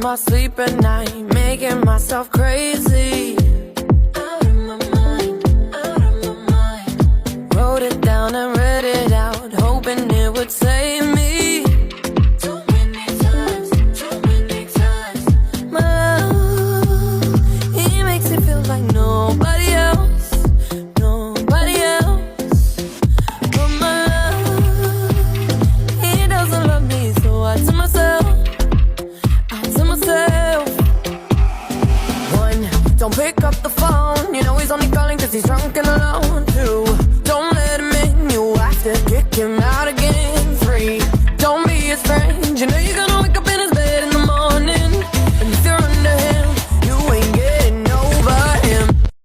my sleep at night, making myself crazy. Out of my mind, out of my mind. Wrote it down and read it out, hoping it would save me. Too many times, my love, he makes me feel like nobody else, nobody else. But my love, he doesn't love me, so I tell myself, one, don't pick up the phone. You know he's only calling cause he's drunk and alone. Two,